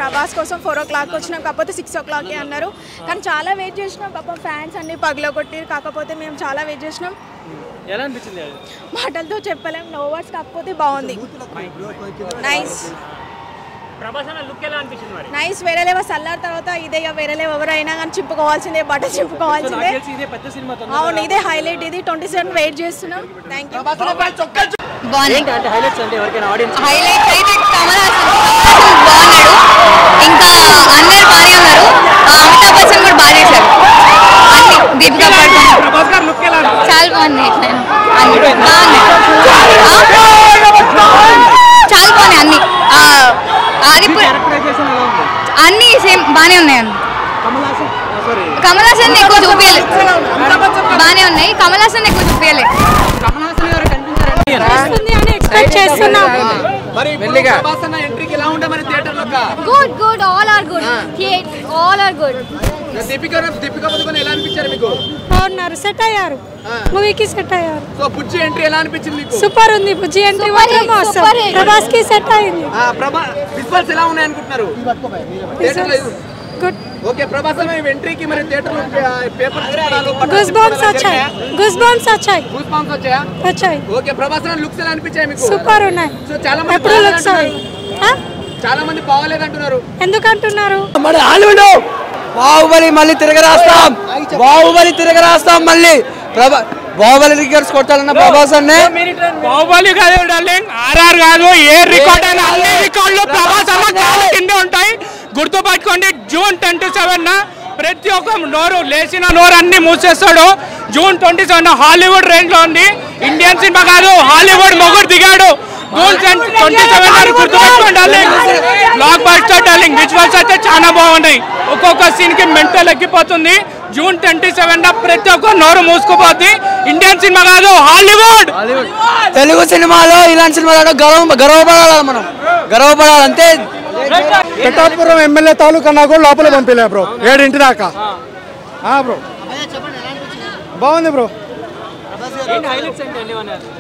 ప్రభాస్ కోసం 4 o'clock వచ్చినాం, కాకపోతే 6 o'clock అన్నారు. కానీ చాలా వెయిట్ చేసినాం, పాపం ఫ్యాన్స్ అన్ని పగల కొట్టిరు. కాకపోతే మేము చాలా వెయిట్ చేసినాం. ఎలా అనిపించింది? మాటలతో చెప్పలేం, నో వర్డ్స్. కాకపోతే బాగుంది, నైస్. ప్రభాస్ అన్న లుక్ ఎలా అనిపించింది మరి? నైస్, వేరే లేవో సల్లార్ తర్వాత ఇదే వేరే లేవు ఎవరైనా కానీ చింపుకోవాల్సిందే, బట్ట చింపుకోవాల్సిందే. అవును, ఇదే హైలైట్. ఇది 27 వెయిట్ చేస్తున్నాం. Thank you. హైలైట్స్ అంటే ఎవరికైనా ఆడియన్స్ హైలైట్స్ అయితే కమల్ హాసన్ బాగున్నాడు, ఇంకా అందరు బాగానే ఉన్నారు. అమితాబ్ బచ్చన్ కూడా బాగా చేశారు. అన్ని దీపికా పడుకుని ప్రభాస్ గారు లుక్ ఎలా చాలా బాగుంది. చాలా బాగున్నాయి అన్ని. అన్ని సేమ్ బాగానే ఉన్నాయండి. కమల్ హాసన్ ఎక్కువ చూపించలేదు, బాగానే ఉన్నాయి. కమల్ హాసన్ ఎక్కువ చూపించలేదు. Good good, all are good, all are good. Deepika Padukone ఎలా అనిపించారు మీకు? బాగున్నారు, సెట్ అయ్యారు, మూవీకి సెట్ అయ్యారు. సో బుజ్జి ఎంట్రీ ఎలా అనిపించింది మీకు? సూపర్ ఉంది, బుజ్జి ఎంట్రీ మాత్రం అవసరం. ప్రభాస్ కి సెట్ అయింది. విజువల్స్ ఎలా ఉన్నాయి అనుకుంటున్నారు? గుడ్. ఓకే, ప్రభాస్ అన్న ఎంట్రీకి మరి థియేటర్ లో పేపర్ గూస్ బంప్స్ వచ్చాయి, గూస్ బంప్స్ వచ్చాయి. గూస్ బంప్స్ వచ్చాయా? వచ్చాయి. ఓకే, ప్రభాస్ అన్న లుక్స్ ఎలా అనిపించాయి మీకు? సూపర్ ఉన్నాయి. సో చాలా మంది ఎప్పుడు లుక్స్ చాలా మంది బాగలేదు అంటున్నారు. ఎందుకు అంటున్నారు? మన హాలీవుడ్ బాహుబలి మళ్ళీ తిరగరాస్తాం, బాహుబలి తిరగరాస్తాం మళ్ళీ. బాహుబలి రికార్డ్స్ కొట్టాలన్న ప్రభాస్ అన్నే. బాహుబలి కాదు డార్లింగ్, ఆర్ఆర్ కాదు, ఏ రికార్డ్ అయినా అన్ని రికార్డులు ప్రభాస్ అన్న కాళ్ళ కిందే ఉంటాయి. గుర్తుపట్టుకోండి, June 27 ప్రతి ఒక్క నోరు లేచిన నోరు అన్ని మూసేస్తాడు. June 27 హాలీవుడ్ రేంజ్ లో ఉంది. ఇండియన్ సినిమా కాదు, హాలీవుడ్ మొగుడు దిగాడు. June 27 గుర్తుపెట్టుకోండి darling, block buster darling. Visuals అయితే చాలా బాగున్నాయి, ఒక్కొక్క సీన్ కి మెంటల్ ఎక్కిపోతుంది. June 27 ప్రతి ఒక్క నోరు మూసుకుపోద్ది. ఇండియన్ సినిమా కాదు, హాలీవుడ్. తెలుగు సినిమాలో ఇలాంటి సినిమాలో గర్వపడాలి, మనం గర్వపడాలి అంతే. పిఠాపురం ఎమ్మెల్యే తాలూకా నాకు కూడా లోపల పంపిలే బ్రో, 7 దాకా. బ్రో బాగుంది బ్రో.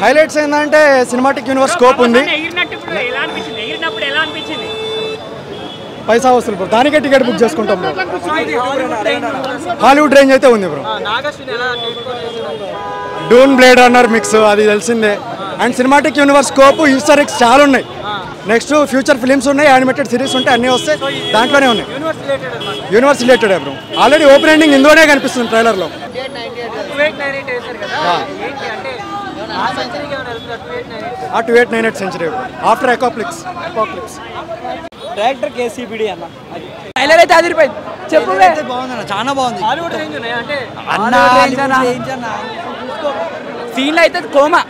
హైలైట్స్ ఏంటంటే సినిమాటిక్ యూనివర్స్ స్కోప్ ఉంది. పైసా వస్తుంది బ్రో, దానికే టికెట్ బుక్ చేసుకుంటాం బ్రో. హాలీవుడ్ రేంజ్ అయితే ఉంది bro. Doon blade runner mix అది తెలిసిందే. And cinematic universe scope Easter eggs చాలా ఉన్నాయి. నెక్స్ట్ ఫ్యూచర్ ఫిలిమ్స్ ఉన్నాయి, యానిమేటెడ్ సిరీస్ ఉంటాయి, అన్నీ వస్తాయి, దాంట్లోనే ఉన్నాయి. Universe related bro. Already open ending ఇందులోనే కనిపిస్తుంది ట్రైలర్లో. 2898 సెంచరీ ఆఫ్టర్ అపోక్లిప్స్. డైరెక్టర్ కేసీబీడీ అన్న. ట్రైలర్ అయితే అదిరిపోయింది. చెప్పు బాగుందన్న, చాలా బాగుంది. సీన్లు అయితే కోమా.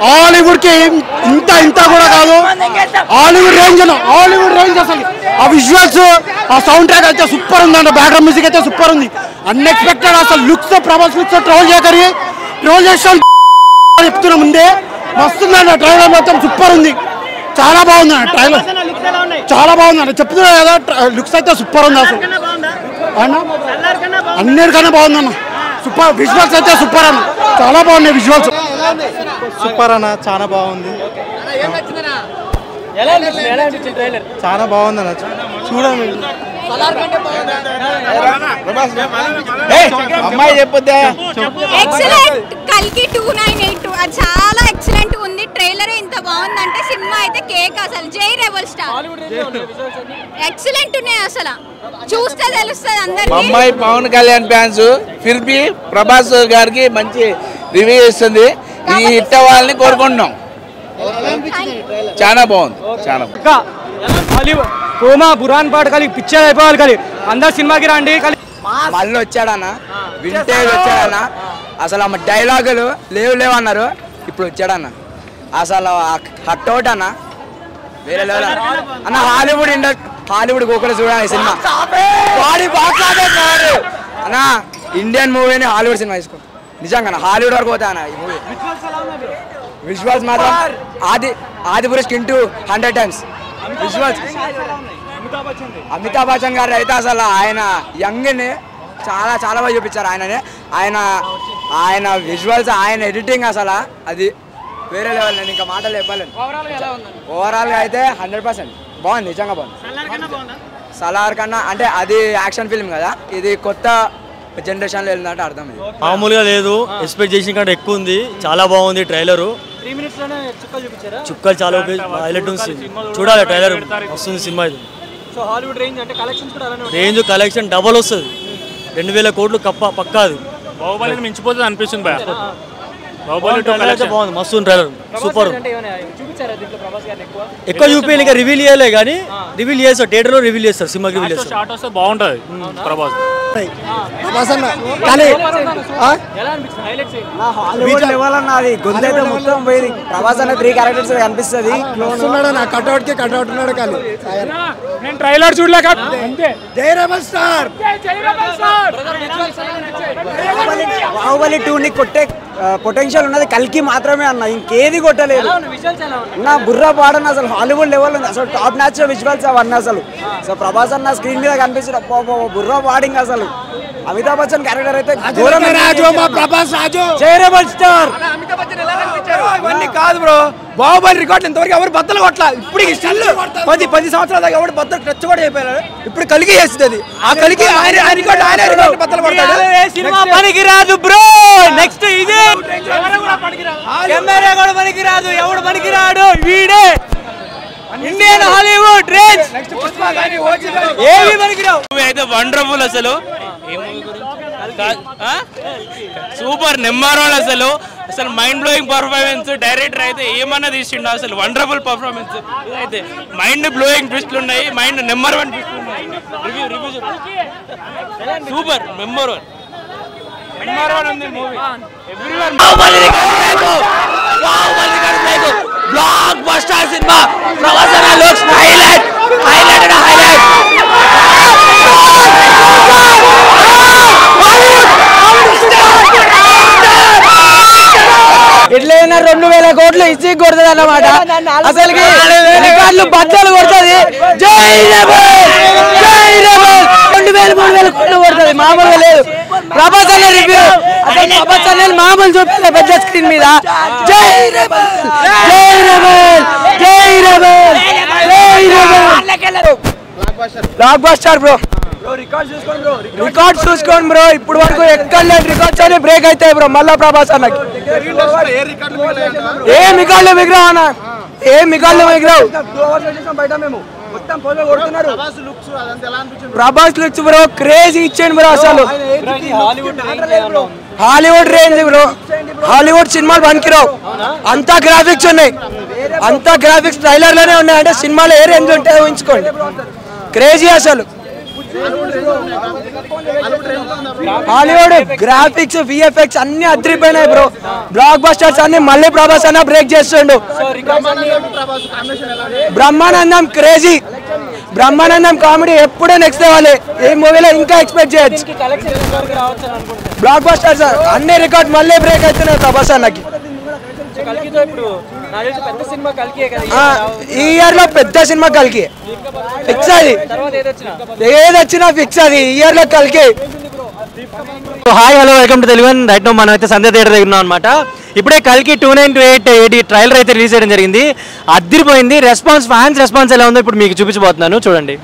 హాలీవుడ్ కి ఇంత కూడా కాదు, హాలీవుడ్ రేంజ్ అన్న, హాలీవుడ్ రేంజ్. అసలు ఆ విజువల్స్, ఆ సౌండ్ ట్రాక్ అయితే సూపర్ ఉందంట, బ్యాక్గ్రౌండ్ మ్యూజిక్ అయితే సూపర్ ఉంది. అన్ఎక్స్పెక్టెడ్ అసలు లుక్స్ తో ప్రభాస్ లుక్స్ ట్రోల్ చేస్తాను చెప్తున్నా ముందే. మస్తుందండి ట్రైలర్, మొత్తం సూపర్ ఉంది, చాలా బాగుంది అన్న ట్రైలర్, చాలా బాగుంది అన్న. చెప్తున్నా కదా, లుక్స్ అయితే సూపర్ ఉంది అసలు అన్న, అన్నిటికన్నా బాగుందన్న. సూపర్ విజువల్స్ అయితే సూపర్ అన్న, చాలా బాగున్నాయి విజువల్స్. సూపర్ అన్న, చాలా బాగుంది, చాలా బాగుంది అన్న. చూడండి అమ్మాయి చెప్పొద్దా. ఎక్సలెంట్, కల్కి 298 అది చాలా ఎక్సలెంట్ ఉంది. ట్రైలర్ ఇంత బాగుందంటే సినిమా అయితే కేక్ అసలు. జై రెబల్ స్టార్, ఎక్సలెంట్ ఉన్నాయి అసలు, చూస్తే తెలుస్తుంది అందరికి. అమ్మాయి పవన్ కళ్యాణ్ ఫ్యాన్స్ ఫిర్బి ప్రభాస్ గారికి మంచి రివ్యూ ఇస్తుంది. ఈ హిట్ అవ్వాలని కోరుకుంటున్నాం. చాలా బాగుంది, చాలా కోమా బురాన్ పాట కలిగి పిక్చర్ అయిపోవాలి కలిగి అందరు సినిమాకి రండి. మళ్ళీ వచ్చాడన్నా, వింటేజ్ వచ్చాడన్నా. అసలు ఆ డైలాగులు లేవు అన్నారు, ఇప్పుడు వచ్చాడన్న. అసలు హట్అవుట్ అన్న, వేరే లెవెల్ అన్న. హాలీవుడ్ గోకులు చూడాలి సినిమా అన్న. ఇండియన్ మూవీని హాలీవుడ్ సినిమా తీసుకో, నిజంగా హాలీవుడ్ వరకు పోతా అన్న ఈ మూవీ. విజువల్స్ మాత్రం Adipurush into 100 times visuals. Amitabh Bachchan గారు అయితే అసలు ఆయన యంగ్ని చాలా చాలా బాగా చూపించారు. ఆయన విజువల్స్, ఆయన ఎడిటింగ్ అసలు అది వేరే లెవెల్. నేను ఇంకా మాటలు చెప్పలేను. ఓవరాల్గా అయితే 100%. బాగుంది, నిజంగా బాగుంది. సలార్ కన్నా అంటే అది యాక్షన్ ఫిల్మ్ కదా, ఇది కొత్త జనరేషన్లో వెళ్ళిందంటే అర్థం. మామూలుగా లేదు, ఎక్స్పెక్ట్ చేసిన కంటే ఎక్కువ ఉంది. చాలా బాగుంది ట్రైలరు. చుక్కలు చాలా హైలైట్ ఉంది. చూడాలి ట్రైలర్, వస్తుంది సినిమా. ఇది రేంజ్ కలెక్షన్ డబల్ వస్తుంది, 2000 కోట్లు పక్కా. అది బాహుబలిని మించిపోతుంది అనిపిస్తుంది. బాగుంది, మస్తు ట్రైలర్, సూపర్. ఎక్కువ చూపించాలి, ఇంకా రివీల్ చేయలే కానీ రివీల్ చేస్తారు, థియేటర్ లో రివీల్ చేస్తారు, సినిమా రివీల్ చేస్తారు. షార్ట్ వస్తే బాగుంటది ప్రభాస్. అది గొంతైతే మొత్తం పోయింది. ప్రభాస్ అనే 3 క్యారెక్టర్స్ కనిపిస్తుంది. కట్అవుట్ కి కట్అవుట్ ఉన్నాడు కానీ నేను ట్రైలర్ చూడలేక అంతే. జై రెబల్ స్టార్. బాహుబలి 2 ని కొట్టే పొటెన్షియల్ ఉన్నది కల్కి మాత్రమే అన్న, ఇంకేది కొట్టలేదు. నా బుర్ర పాడన్న అసలు హాలీవుడ్ లెవెల్ ఉంది, అసలు టాప్ న్యాచ్ విజువల్స్ అవన్నీ అసలు. సో ప్రభాస్ అన్న స్క్రీన్ మీద కనిపించిన బుర్ర పాడింగ్ అసలు. అమితాబ్ బచ్చన్ క్యారెక్టర్ అయితే ప్రభాస్ రాజు. జై రెబల్ స్టార్. ఇవన్నీ కాదు బ్రో, బాహుబలి రికార్డు ఇంతవరకు ఎవరు బద్దలు కొట్ల. ఇప్పుడు 10 సంవత్సరాల దాకా ఎవరు బద్దలు టచ్ కూడా అయిపోయారు. ఇప్పుడు కలిగి చేస్తుంది, ఆ కలిగి ఆయన రికార్డు బద్దలు కొడతాడు. సినిమా పనికి రాదు బ్రో. నెక్స్ట్ ఇదే కెమెరా కూడా పనికి రాదు, ఎవడు పనికి రాడు, వీడే ఇండియన్ హాలీవుడ్ రేంజ్. ఏవి పనికి రావు. అయితే వండర్ఫుల్ అసలు, సూపర్ నెంబర్ 1 అసలు. అసలు మైండ్ బ్లోయింగ్ పర్ఫార్మెన్స్. డైరెక్టర్ అయితే ఏమన్నా తీసిండు, అసలు వండర్ఫుల్ పర్ఫార్మెన్స్. అయితే మైండ్ బ్లోయింగ్ ట్విస్ట్లు ఉన్నాయి, మైండ్ నెంబర్ 1 ట్విస్ట్లు ఉన్నాయి. రివ్యూ సూపర్, నెంబర్ 1 ఉంది movie. Everyone block buster cinema. Prabhas అన్న లుక్స్ హైలైట్. ఎట్లయినా 2000 కోట్లు ఇచ్చి కొడుతుంది అన్నమాట. అసలు రికార్డులు బద్దలు కొడుతుంది. జై రెబల్, జై రెబల్. 2000-3000 కోట్లు కొడుతుంది, మామూలుగా లేదు. ప్రభాస్ అన్న రివ్యూ అసలు ప్రభాస్ అన్న మామూలు చూపించారు పెద్ద స్క్రీన్ మీద. జై రెబల్, జై రెబల్, జై రెబల్, జై rebel. Block buster bro. Record చూసుకోండి బ్రో, ఇప్పుడు వరకు ఎక్కడ లేని రికార్డ్స్ అని బ్రేక్ అవుతాయి బ్రో మళ్ళా ప్రభాస్ అన్నకి. ఏం రికార్డులు మిగిరావు అన్న, ఏం రికార్డులు మిగిరావు. ప్రభాస్ లుక్స్ బ్రో క్రేజీ ఇచ్చేయండి బ్రో. అసలు హాలీవుడ్ రేంజ్ బ్రో, హాలీవుడ్ సినిమాలు పనికిరావు. అంతా గ్రాఫిక్స్ ఉన్నాయి, అంతా గ్రాఫిక్స్ ట్రైలర్ లోనే ఉన్నాయి. అంటే సినిమాలో ఏ రేంజ్ ఉంటే ఊహించుకోండి. క్రేజీ అసలు. హాలీవుడ్ గ్రాఫిక్స్ విఎఫ్ఎక్స్ అన్ని అదిరిపోయినాయి బ్రో. బ్లాక్ బస్టర్స్ అన్ని మళ్ళీ ప్రభాస్ అన్న బ్రేక్ చేస్తుండు. బ్రహ్మానందం క్రేజీ, బ్రహ్మానందం కామెడీ ఎప్పుడూ నెక్స్ట్ లెవెల్. ఈ మూవీలో ఇంకా ఎక్స్పెక్ట్ చేయొచ్చు. బ్లాక్ బస్టర్స్ అన్ని రికార్డ్ మళ్ళీ బ్రేక్ అవుతున్నాయి ప్రభాస్ అన్నకి. ఈ ఇయర్ లో పెద్ద సినిమా కల్కి ఫిక్స్. అది ఏదొచ్చినా ఫిక్స్, అది ఈ ఇయర్ లో కల్కి. Hi hello welcome to Telugu. Right now మనం అయితే సంధ్య థియేటర్ దగ్గర ఉన్నాం అనమాట. ఇప్పుడే కల్కి 298 ట్రైలర్ అయితే రిలీజ్ చేయడం జరిగింది. అదిరిపోయింది రెస్పాన్స్, ఫ్యాన్స్ రెస్పాన్స్ ఎలా ఉందో ఇప్పుడు మీకు చూపించబోతున్నాను, చూడండి.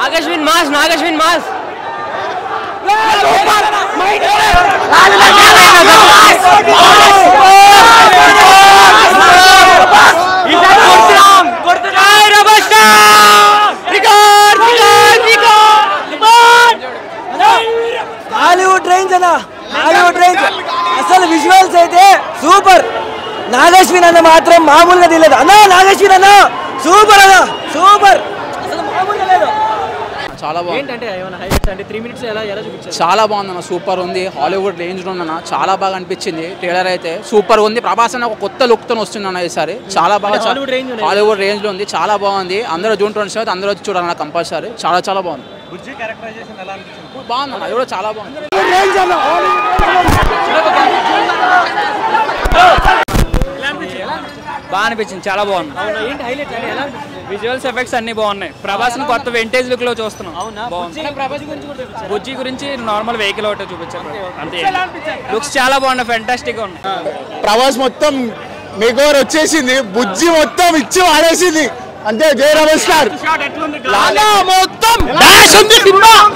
Nag Ashwin mass, Nag Ashwin mass. Hollywood range అన్న, హాలీవుడ్ రేంజ్. అసలు విజువల్స్ అయితే సూపర్. నాగశ్విన్ అన్న మాత్రం మామూలుగా తెలియదు అన్న. నాగశ్విన్ అన్న సూపర్ అన్న, సూపర్. చాలా బాగుంది, చాలా బాగుంది అన్న, సూపర్ ఉంది. హాలీవుడ్ రేంజ్ లో ఉందన్న, చాలా బాగా అనిపించింది. ట్రైలర్ అయితే సూపర్ ఉంది. ప్రభాస్ అన్న ఒక కొత్త లుక్ తో వస్తుంది అన్న ఈసారి. చాలా బాగా హాలీవుడ్ రేంజ్ లో ఉంది, చాలా బాగుంది. అందరూ జూన్ 27 అందరూ వచ్చి చూడాలన్న కంపల్సరీ. చాలా చాలా బాగుంది. బాగుంది అన్న, అది కూడా చాలా బాగుంది. బాగా అనిపించింది, చాలా బాగుంది. విజువల్స్ ఎఫెక్ట్స్ అన్ని బాగున్నాయి. ప్రభాస్ కొత్త వెంటేజ్ లుక్ లో చూస్తున్నాం. బుజ్జి గురించి నార్మల్ వెహికల్ ఒకటి చూపించారు అంతే. లుక్స్ చాలా బాగున్నాయి, ఫ్యాంటాస్టిక్ గా ఉన్నాయి. ప్రభాస్ మొత్తం మేకోవర్ వచ్చేసింది, బుజ్జి మొత్తం ఇచ్చి వాడేసింది అంతే. జై రెబల్ స్టార్ మొత్తం